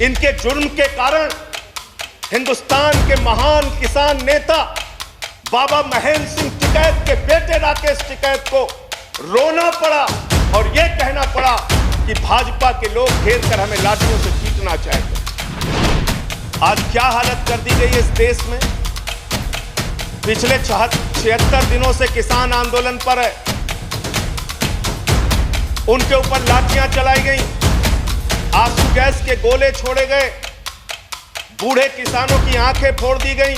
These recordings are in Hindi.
इनके जुर्म के कारण हिंदुस्तान के महान किसान नेता बाबा महेंद्र सिंह टिकैत के बेटे राकेश टिकैत को रोना पड़ा और यह कहना पड़ा कि भाजपा के लोग घेर कर हमें लाठियों से पीटना चाहते। आज क्या हालत कर दी गई इस देश में। पिछले 76 दिनों से किसान आंदोलन पर है, उनके ऊपर लाठियां चलाई गई, आंसू गैस के गोले छोड़े गए, बूढ़े किसानों की आंखें फोड़ दी गई,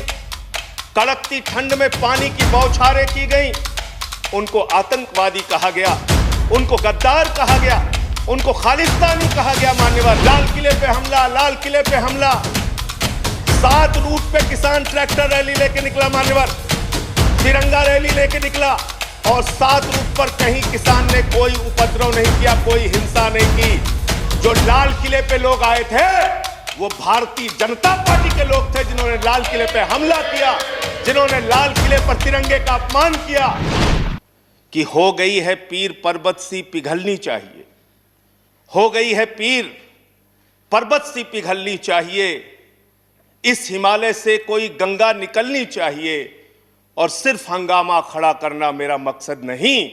कड़कती ठंड में पानी की बौछारें की गई, उनको आतंकवादी कहा गया, उनको गद्दार कहा गया, उनको खालिस्तानी कहा गया। मान्यवर, लाल किले पे हमला, लाल किले पे हमला, 7 रूट पे किसान ट्रैक्टर रैली लेके निकला, मान्यवर तिरंगा रैली लेके निकला, और 7 रूट पर कहीं किसान ने कोई उपद्रव नहीं किया, कोई हिंसा नहीं की। जो लाल किले पे लोग आए थे वो भारतीय जनता पार्टी के लोग थे, जिन्होंने लाल किले पे हमला किया, जिन्होंने लाल किले पर तिरंगे का अपमान किया। कि हो गई है पीर पर्वत सी पिघलनी चाहिए, हो गई है पीर पर्वत सी पिघलनी चाहिए, इस हिमालय से कोई गंगा निकलनी चाहिए, और सिर्फ हंगामा खड़ा करना मेरा मकसद नहीं,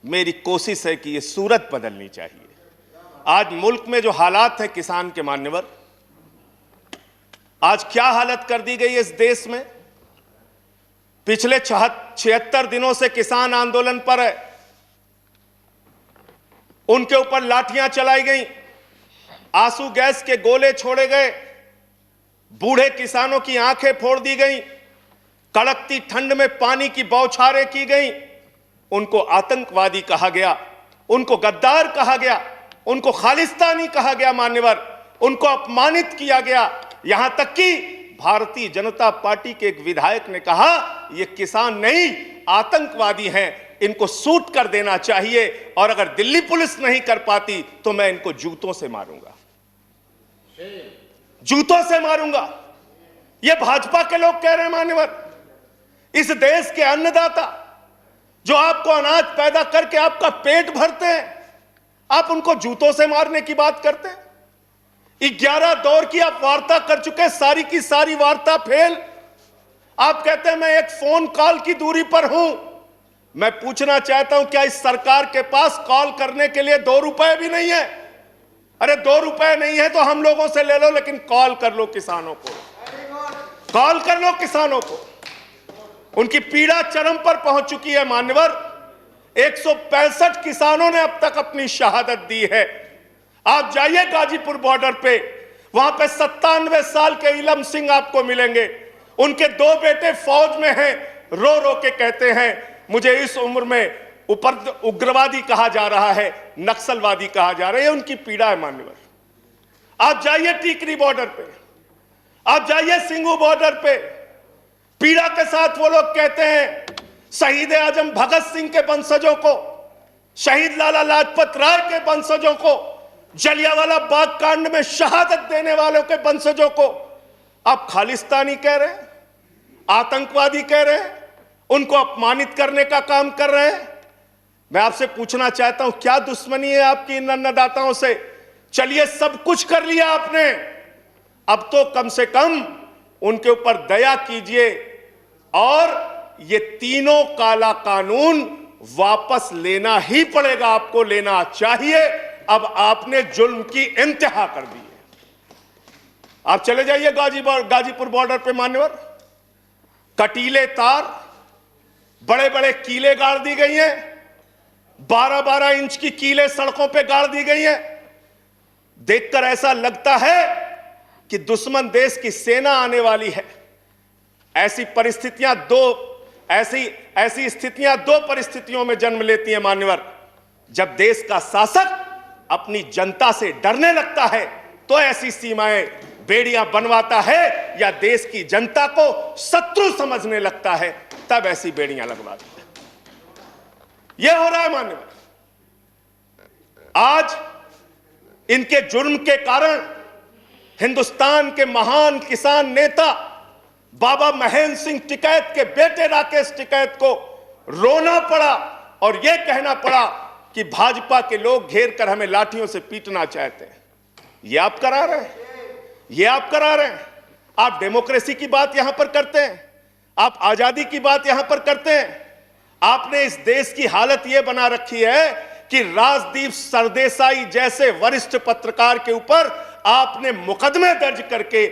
मेरी कोशिश है कि यह सूरत बदलनी चाहिए। आज मुल्क में जो हालात है किसान के, मान्यवर, आज क्या हालत कर दी गई इस देश में। पिछले 76 दिनों से किसान आंदोलन पर है, उनके ऊपर लाठियां चलाई गई, आंसू गैस के गोले छोड़े गए, बूढ़े किसानों की आंखें फोड़ दी गई, कड़कती ठंड में पानी की बौछारें की गई, उनको आतंकवादी कहा गया, उनको गद्दार कहा गया, उनको खालिस्तानी कहा गया। मान्यवर, उनको अपमानित किया गया। यहां तक कि भारतीय जनता पार्टी के एक विधायक ने कहा ये किसान नहीं आतंकवादी हैं, इनको सूट कर देना चाहिए, और अगर दिल्ली पुलिस नहीं कर पाती तो मैं इनको जूतों से मारूंगा, जूतों से मारूंगा। ये भाजपा के लोग कह रहे हैं। मान्यवर, इस देश के अन्नदाता जो आपको अनाज पैदा करके आपका पेट भरते हैं, आप उनको जूतों से मारने की बात करते हैं। 11 दौर की आप वार्ता कर चुके, सारी की सारी वार्ता फेल। आप कहते हैं मैं एक फोन कॉल की दूरी पर हूं। मैं पूछना चाहता हूं, क्या इस सरकार के पास कॉल करने के लिए 2 रुपए भी नहीं है? अरे 2 रुपए नहीं है तो हम लोगों से ले लो, लेकिन कॉल कर लो किसानों को, कॉल कर लो किसानों को। उनकी पीड़ा चरम पर पहुंच चुकी है। मान्यवर, 165 किसानों ने अब तक अपनी शहादत दी है। आप जाइए गाजीपुर बॉर्डर पे, वहां पे 97 साल के इलम सिंह आपको मिलेंगे। उनके 2 बेटे फौज में हैं, रो रो के कहते हैं मुझे इस उम्र में उग्रवादी कहा जा रहा है, नक्सलवादी कहा जा रहा है। उनकी पीड़ा है। मान्यवर, आप जाइए टीकरी बॉर्डर पे, आप जाइए सिंगू बॉर्डर पे, पीड़ा के साथ वो लोग कहते हैं शहीद आजम भगत सिंह के वंशजों को, शहीद लाला लाजपत राय के वंशजों को, जलियांवाला बाग कांड में शहादत देने वालों के वंशजों को आप खालिस्तानी कह रहे हैं, आतंकवादी कह रहे हैं, उनको अपमानित करने का काम कर रहे हैं। मैं आपसे पूछना चाहता हूं, क्या दुश्मनी है आपकी इन अन्नदाताओं से? चलिए, सब कुछ कर लिया आपने, अब तो कम से कम उनके ऊपर दया कीजिए और ये तीनों काला कानून वापस लेना ही पड़ेगा, आपको लेना चाहिए। अब आपने जुल्म की इंतहा कर दी है। आप चले जाइए गाजीपुर बॉर्डर पे। मान्यवर, कटीले तार, बड़े बड़े कीले गाड़ दी गई हैं, 12-12 इंच की कीले सड़कों पे गाड़ दी गई हैं। देखकर ऐसा लगता है कि दुश्मन देश की सेना आने वाली है। ऐसी स्थितियां दो परिस्थितियों में जन्म लेती हैं। मान्यवर, जब देश का शासक अपनी जनता से डरने लगता है तो ऐसी सीमाएं बेड़ियां बनवाता है, या देश की जनता को शत्रु समझने लगता है तब ऐसी बेड़ियां लगवाता है। यह हो रहा है। मान्यवर, आज इनके जुर्म के कारण हिंदुस्तान के महान किसान नेता बाबा महेंद्र सिंह टिकैत के बेटे राकेश टिकैत को रोना पड़ा और यह कहना पड़ा कि भाजपा के लोग घेर कर हमें लाठियों से पीटना चाहते हैं। यह आप करा रहे हैं। ये आप करा रहे हैं। आप डेमोक्रेसी की बात यहां पर करते हैं, आप आजादी की बात यहां पर करते हैं। आपने इस देश की हालत यह बना रखी है कि राजदीप सरदेसाई जैसे वरिष्ठ पत्रकार के ऊपर आपने मुकदमे दर्ज करके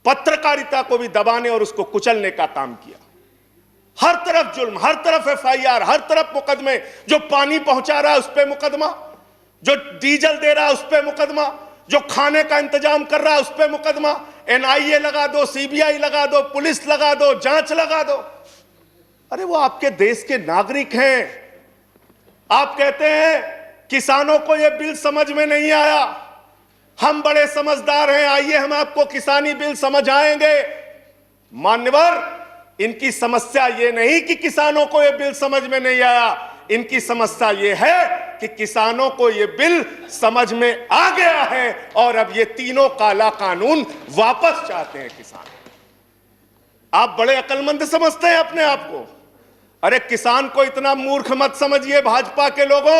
पत्रकारिता को भी दबाने और उसको कुचलने का काम किया। हर तरफ जुल्म, हर तरफ एफआईआर, हर तरफ मुकदमे। जो पानी पहुंचा रहा है उस पर मुकदमा, जो डीजल दे रहा है उस पर मुकदमा, जो खाने का इंतजाम कर रहा है उस पर मुकदमा। एनआईए लगा दो, सीबीआई लगा दो, पुलिस लगा दो, जांच लगा दो। अरे वो आपके देश के नागरिक हैं। आप कहते हैं किसानों को यह बिल समझ में नहीं आया, हम बड़े समझदार हैं, आइए हम आपको किसानी बिल समझाएंगे। मान्यवर, इनकी समस्या यह नहीं कि किसानों को यह बिल समझ में नहीं आया, इनकी समस्या यह है कि किसानों को यह बिल समझ में आ गया है और अब ये तीनों काला कानून वापस चाहते हैं किसान। आप बड़े अक्लमंद समझते हैं अपने आप को। अरे किसान को इतना मूर्ख मत समझिए भाजपा के लोगों।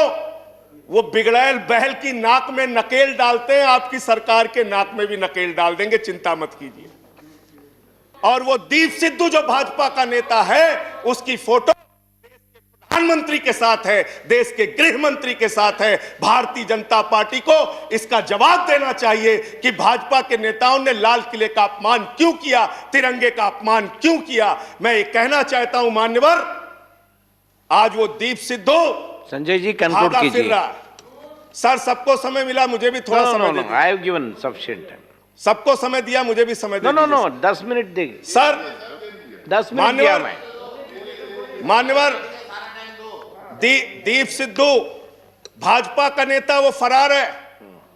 वो बिगड़ैल बैल की नाक में नकेल डालते हैं, आपकी सरकार के नाक में भी नकेल डाल देंगे, चिंता मत कीजिए। और वो दीप सिद्धू जो भाजपा का नेता है, उसकी फोटो प्रधानमंत्री के साथ है, देश के गृह मंत्री के साथ है। भारतीय जनता पार्टी को इसका जवाब देना चाहिए कि भाजपा के नेताओं ने लाल किले का अपमान क्यों किया, तिरंगे का अपमान क्यों किया। मैं ये कहना चाहता हूं मान्यवर, आज वो दीप सिद्धू संजय जी कंक्लूड कीजिए। सर सबको समय मिला, मुझे भी थोड़ा समय दीजिए। I have given sufficient time. सबको समय दिया, मुझे भी समय दीजिए। नो 10 मिनट देंगे सर। 10 मिनट दिया मैं। मान्यवर, दीप सिद्धू भाजपा का नेता वो फरार है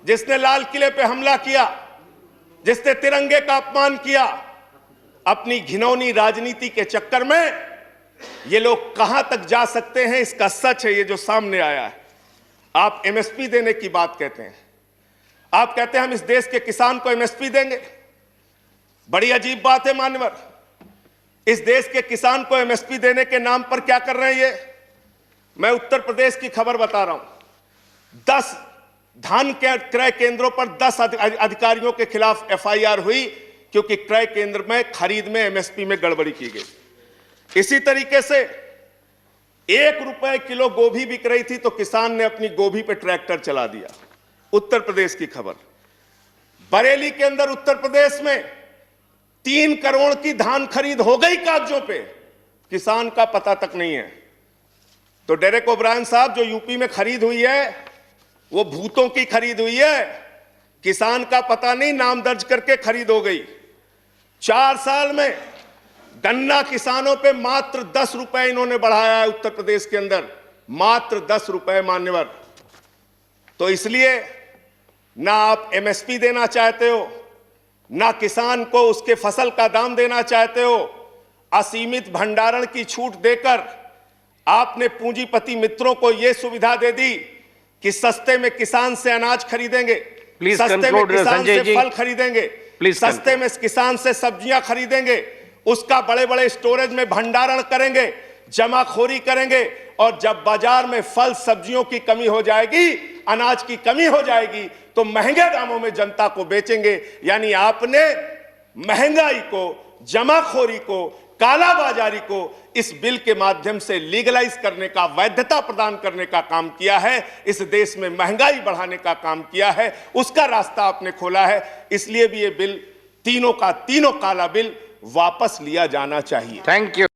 जिसने लाल किले पे हमला किया, जिसने तिरंगे का अपमान किया। अपनी घिनौनी राजनीति के चक्कर में ये लोग कहां तक जा सकते हैं, इसका सच है ये जो सामने आया है। आप एमएसपी देने की बात कहते हैं, आप कहते हैं हम इस देश के किसान को एमएसपी देंगे। बड़ी अजीब बात है मान्यवर, इस देश के किसान को एमएसपी देने के नाम पर क्या कर रहे हैं ये। मैं उत्तर प्रदेश की खबर बता रहा हूं। 10 धान के क्रय केंद्रों पर 10 अधिकारियों के खिलाफ एफआईआर हुई क्योंकि क्रय केंद्र में खरीद में एमएसपी में गड़बड़ी की गई। इसी तरीके से 1 रुपए किलो गोभी बिक रही थी तो किसान ने अपनी गोभी पे ट्रैक्टर चला दिया। उत्तर प्रदेश की खबर। बरेली के अंदर उत्तर प्रदेश में 3 करोड़ की धान खरीद हो गई कागजों पे, किसान का पता तक नहीं है। तो डेरेक ओब्रायन साहब, जो यूपी में खरीद हुई है वो भूतों की खरीद हुई है, किसान का पता नहीं, नाम दर्ज करके खरीद हो गई। 4 साल में गन्ना किसानों पे मात्र 10 रुपए इन्होंने बढ़ाया है उत्तर प्रदेश के अंदर, मात्र 10 रुपए मान्यवर। तो इसलिए ना आप एमएसपी देना चाहते हो, ना किसान को उसके फसल का दाम देना चाहते हो। असीमित भंडारण की छूट देकर आपने पूंजीपति मित्रों को यह सुविधा दे दी कि सस्ते में किसान से अनाज खरीदेंगे, सस्ते में किसान से फल खरीदेंगे, सस्ते में किसान से सब्जियां खरीदेंगे, उसका बड़े बड़े स्टोरेज में भंडारण करेंगे, जमाखोरी करेंगे, और जब बाजार में फल सब्जियों की कमी हो जाएगी, अनाज की कमी हो जाएगी, तो महंगे दामों में जनता को बेचेंगे। यानी आपने महंगाई को, जमाखोरी को, कालाबाजारी को इस बिल के माध्यम से लीगलाइज करने का, वैधता प्रदान करने का काम किया है। इस देश में महंगाई बढ़ाने का काम किया है, उसका रास्ता आपने खोला है। इसलिए भी ये बिल, तीनों का तीनों काला बिल वापस लिया जाना चाहिए। Thank you.